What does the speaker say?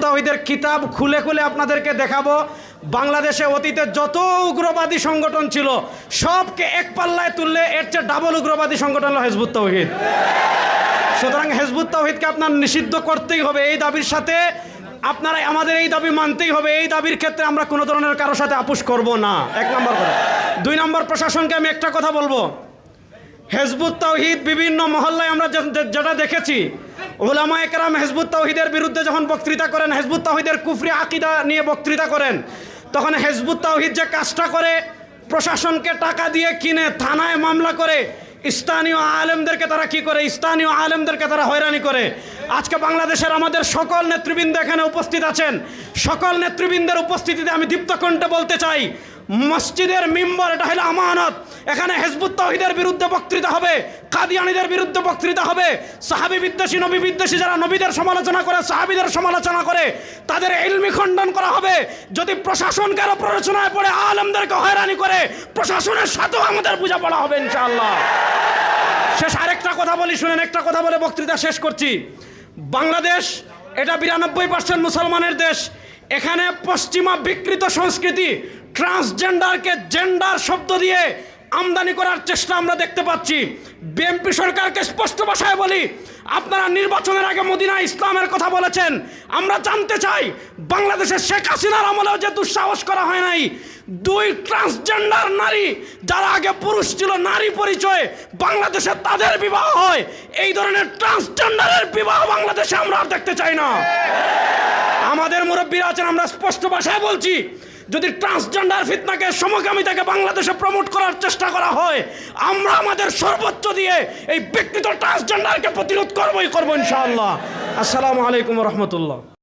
তাওহীদের কিতাব খুলে খুলে আপনাদেরকে দেখাবো। বাংলাদেশে অতীতে যত উগ্রবাদী সংগঠন ছিল সবকে এক পাল্লায় তুললে এর চেয়ে ডাবল উগ্রবাদী সংগঠন হলো হিজবুত তাওহীদ। সুতরাং হিজবুত তাওহীদকে আপনার নিষিদ্ধ করতেই হবে। এই দাবির সাথে আপনারা আমাদের এই দাবি মানতেই হবে। এই দাবির ক্ষেত্রে আমরা কোনো ধরনের কারোর সাথে আপোষ করব না, এক নম্বর কথা। দুই নম্বর, প্রশাসনকে আমি একটা কথা বলবো, হিজবুত তাওহীদ বিভিন্ন মহল্লায় আমরা যেটা দেখেছি, উলামায়ে কেরাম হিজবুত তাওহীদের বিরুদ্ধে যখন বক্তৃতা করেন, হিজবুত তাওহীদের কুফরি আকীদা নিয়ে বক্তৃতা করেন, তখন হিজবুত তাওহীদ যে কাজটা করে, প্রশাসনকে টাকা দিয়ে কিনে থানায় মামলা করে স্থানীয় আলেমদেরকে তারা কি করে, স্থানীয় আলেমদেরকে তারা হয়রানি করে। আজকে বাংলাদেশের আমাদের সকল নেতৃবৃন্দ এখানে উপস্থিত আছেন, সকল নেতৃবৃন্দের উপস্থিতিতে আমি দীপ্ত কণ্ঠে বলতে চাই, মসজিদের মিম্বর এটা হলো আমানত। এখানে হিজবুত তাওহীদের বিরুদ্ধে বক্তৃতা হবে, কাদিয়ানীদের বিরুদ্ধে বক্তৃতা হবে, সাহাবী বিদ্বেষী, নবী বিদ্বেষী যারা নবীদের সমালোচনা করে, সাহাবীদের সমালোচনা করে, তাদের ইলমি খণ্ডন করা হবে। যদি প্রশাসনকে আরো প্ররোচনায় পড়ে আলেমদেরকে হয়রানি করে, প্রশাসনের সাথেও আমাদের বোঝাপড়া হবে ইনশাআল্লাহ। শেষ আরেকটা কথা বলি, শুনেন, একটা কথা বলে বক্তৃতা শেষ করছি। বাংলাদেশ এটা 92% মুসলমানের দেশ। এখানে পশ্চিমা বিকৃত সংস্কৃতি, ট্রান্সজেন্ডারকে জেন্ডার শব্দ দিয়ে আমদানি করার চেষ্টা আমরা দেখতে পাচ্ছি। বিএনপি সরকারকে স্পষ্ট ভাষায় বলি, আপনারা নির্বাচনের আগে মদিনা ইসলামের কথা বলেছেন। আমরা জানতে চাই, বাংলাদেশের শেখ হাসিনার আমলেও যে দুঃসাহস করা হয় নাই, দুই ট্রান্সজেন্ডার নারী যারা আগে পুরুষ ছিল, নারী পরিচয়ে বাংলাদেশে তাদের বিবাহ হয়, এই ধরনের ট্রান্সজেন্ডারের বিবাহ বাংলাদেশে আমরা আর দেখতে চাই না। আমাদের মুরব্বীরা আছেন, আমরা স্পষ্ট ভাষায় বলছি, যদি ট্রান্সজেন্ডার ফিতনাকে, সমকামিতাকে বাংলাদেশে প্রমোট করার চেষ্টা করা হয়, আমরা আমাদের সর্বোচ্চ দিয়ে এই বিকৃত ট্রান্সজেন্ডারকে প্রতিরোধ করবই করবো ইনশাআল্লাহ। আসসালামু আলাইকুম ওয়া রাহমাতুল্লাহ।